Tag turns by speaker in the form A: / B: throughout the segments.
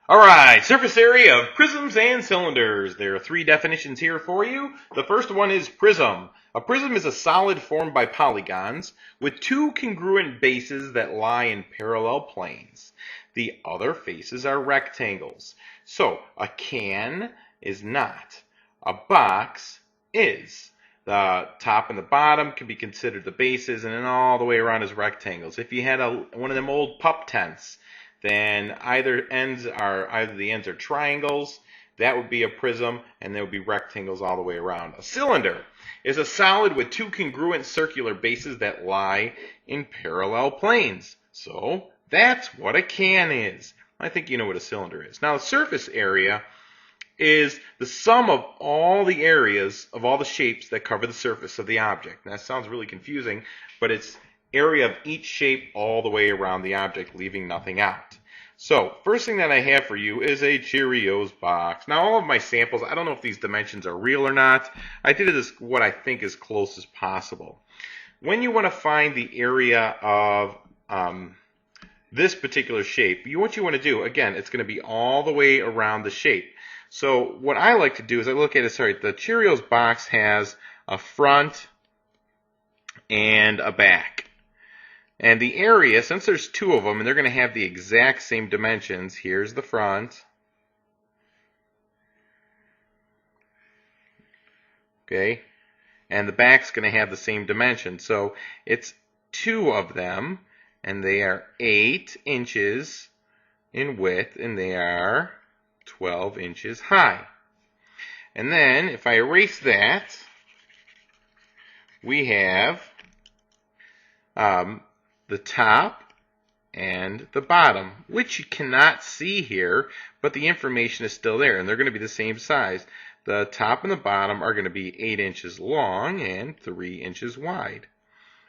A: Alright, surface area of prisms and cylinders. There are three definitions here for you. The first one is prism. A prism is a solid formed by polygons with two congruent bases that lie in parallel planes. The other faces are rectangles. So, a can is not. A box is. The top and the bottom can be considered the bases, and then all the way around is rectangles. If you had one of them old pup tents, then either the ends are triangles. That would be a prism, and there would be rectangles all the way around. A cylinder is a solid with two congruent circular bases that lie in parallel planes. So that's what a can is. I think you know what a cylinder is. Now, the surface area is the sum of all the areas of all the shapes that cover the surface of the object. Now, that sounds really confusing, but it's area of each shape all the way around the object, leaving nothing out. So, first thing that I have for you is a Cheerios box. Now, all of my samples, I don't know if these dimensions are real or not. I did this what I think is close as possible. When you want to find the area of this particular shape, what you want to do, again, it's going to be all the way around the shape. So what I like to do is I look at it, the Cheerios box has a front and a back. And the area, since there's two of them, and they're going to have the exact same dimensions, here's the front. Okay. And the back's going to have the same dimensions. So it's two of them, and they are 8 inches in width, and they are 12 inches high. And then, if I erase that, we have the top and the bottom, which you cannot see here, but the information is still there, and they're going to be the same size. The top and the bottom are going to be 8 inches long and 3 inches wide.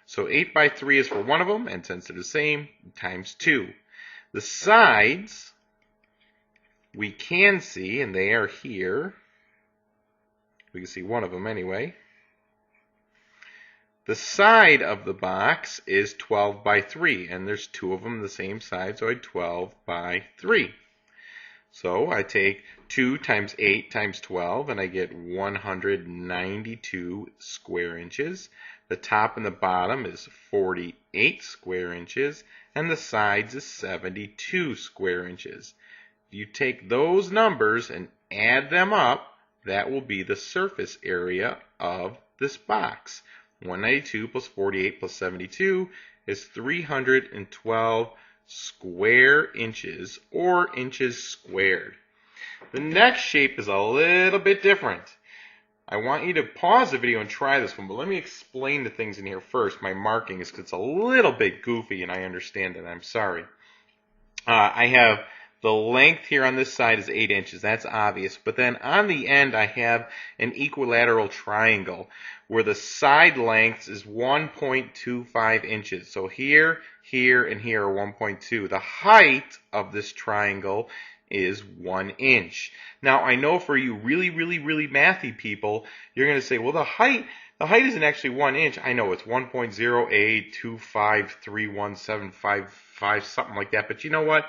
A: So 8 by 3 is for one of them, and since they're the same, times 2. The sides we can see, and they are here. We can see one of them anyway. The side of the box is 12 by 3, and there's two of them the same side, so I 12 by 3. So I take 2 times 8 times 12, and I get 192 square inches. The top and the bottom is 48 square inches, and the sides is 72 square inches. If you take those numbers and add them up, that will be the surface area of this box. 192 plus 48 plus 72 is 312 square inches, or inches squared. The next shape is a little bit different. I want you to pause the video and try this one, but let me explain the things in here first. My marking is because it's a little bit goofy, and I understand it. I'm sorry. I have the length here on this side is 8 inches. That's obvious. But then on the end, I have an equilateral triangle where the side length is 1.25 inches. So here, here, and here are 1.2. The height of this triangle is 1 inch. Now, I know for you really mathy people, you're going to say, well, the height isn't actually 1 inch. I know it's 1.08253175, something like that. But you know what?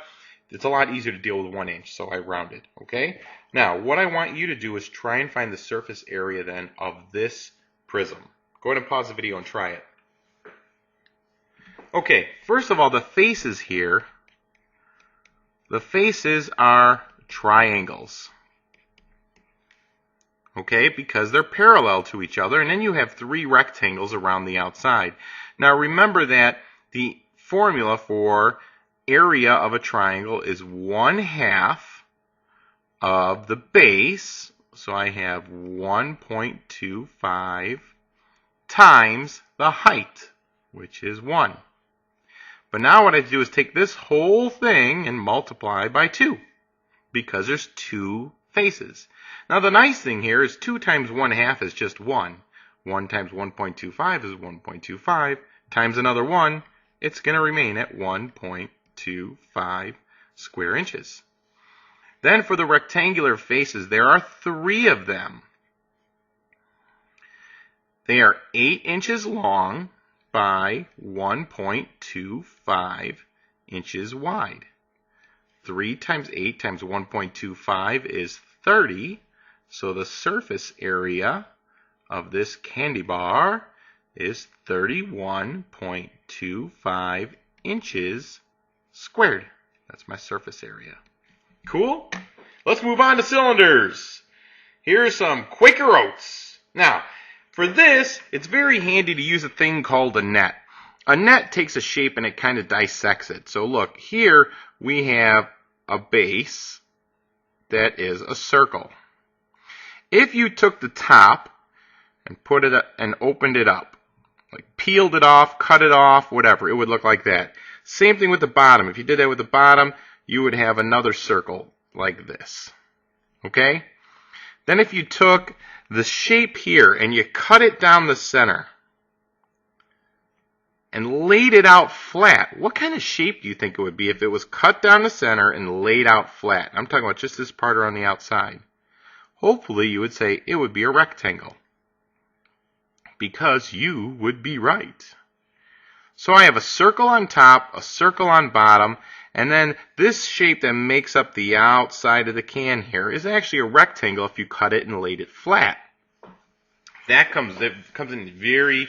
A: It's a lot easier to deal with 1 inch, so I rounded. Okay? Now, what I want you to do is try and find the surface area then of this prism. Go ahead and pause the video and try it. Okay, first of all, the faces here, the faces are triangles. Okay, because they're parallel to each other, and then you have 3 rectangles around the outside. Now remember that the formula for area of a triangle is 1/2 of the base, so I have 1.25 times the height, which is 1. But now what I do is take this whole thing and multiply by 2, because there's 2 faces. Now the nice thing here is 2 times 1/2 is just 1. 1 times 1.25 is 1.25 times another 1. It's going to remain at 1.25 square inches. Then for the rectangular faces, there are 3 of them. They are 8 inches long by 1.25 inches wide. 3 times 8 times 1.25 is 30. So the surface area of this candy bar is 31.25 inches squared. That's my surface area. Cool? Let's move on to cylinders. Here's some Quaker Oats. Now, for this, it's very handy to use a thing called a net. A net takes a shape and it kind of dissects it. So look, here we have a base that is a circle. If you took the top and put it up and opened it up, like peeled it off, cut it off, whatever, it would look like that. Same thing with the bottom. If you did that with the bottom, you would have another circle like this. Okay? Then if you took the shape here and you cut it down the center and laid it out flat, what kind of shape do you think it would be if it was cut down the center and laid out flat? I'm talking about just this part around the outside. Hopefully you would say it would be a rectangle, because you would be right. So I have a circle on top, a circle on bottom, and then this shape that makes up the outside of the can here is actually a rectangle if you cut it and laid it flat. That comes in very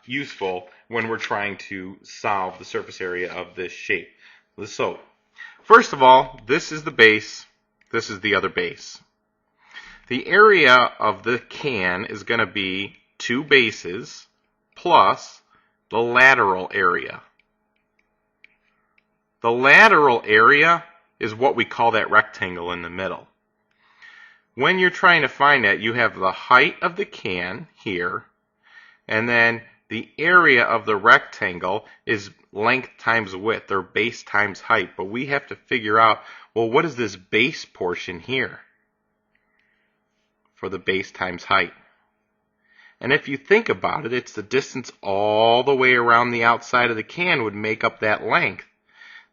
A: useful when we're trying to solve the surface area of this shape. So, first of all, this is the base, this is the other base. The area of the can is going to be two bases plus the lateral area. The lateral area is what we call that rectangle in the middle. When you're trying to find that, you have the height of the can here, and then the area of the rectangle is length times width, or base times height. But we have to figure out, well, what is this base portion here for the base times height? And if you think about it, it's the distance all the way around the outside of the can would make up that length.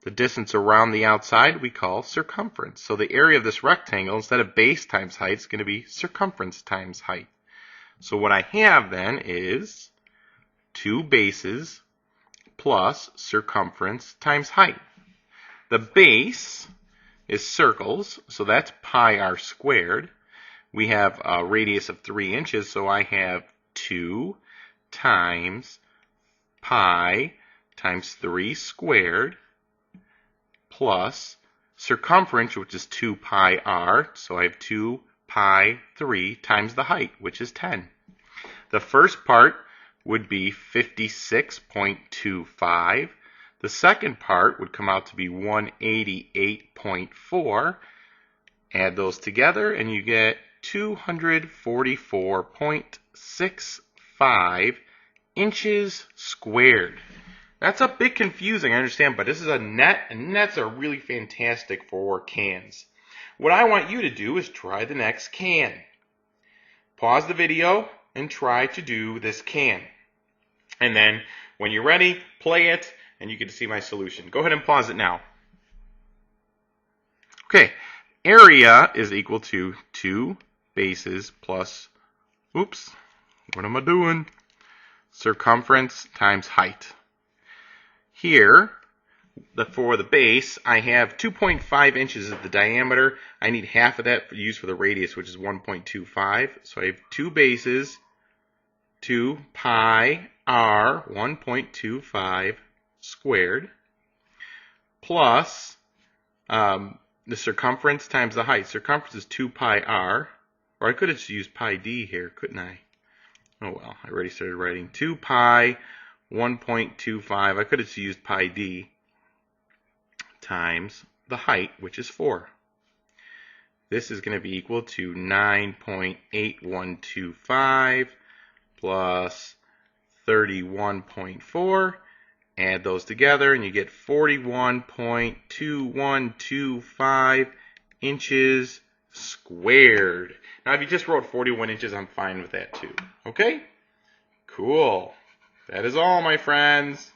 A: The distance around the outside we call circumference. So the area of this rectangle, instead of base times height, is going to be circumference times height. So what I have then is two bases plus circumference times height. The base is circles, so that's pi r squared. We have a radius of 3 inches, so I have 2 times pi times 3 squared plus circumference, which is 2 pi r, so I have 2 pi 3 times the height, which is 10. The first part would be 56.25. The second part would come out to be 188.4. Add those together and you get 244.65 inches squared. That's a bit confusing, I understand, but this is a net, and nets are really fantastic for cans. What I want you to do is try the next can. Pause the video and try to do this can. And then, when you're ready, play it, and you get to see my solution. Go ahead and pause it now. Okay, area is equal to 2 bases plus, oops, what am I doing? Circumference times height. Here, for the base, I have 2.5 inches as the diameter. I need half of that used for the radius, which is 1.25. So I have two bases, 2 pi r 1.25 squared, plus the circumference times the height. Circumference is 2 pi r, or I could have just used pi d here, couldn't I? Oh well, I already started writing 2 pi 1.25. I could have just used pi d times the height, which is 4. This is going to be equal to 9.8125 plus 31.4. Add those together and you get 41.2125 inches squared. Now if you just wrote 41 inches, I'm fine with that too. Okay? Cool. That is all, my friends.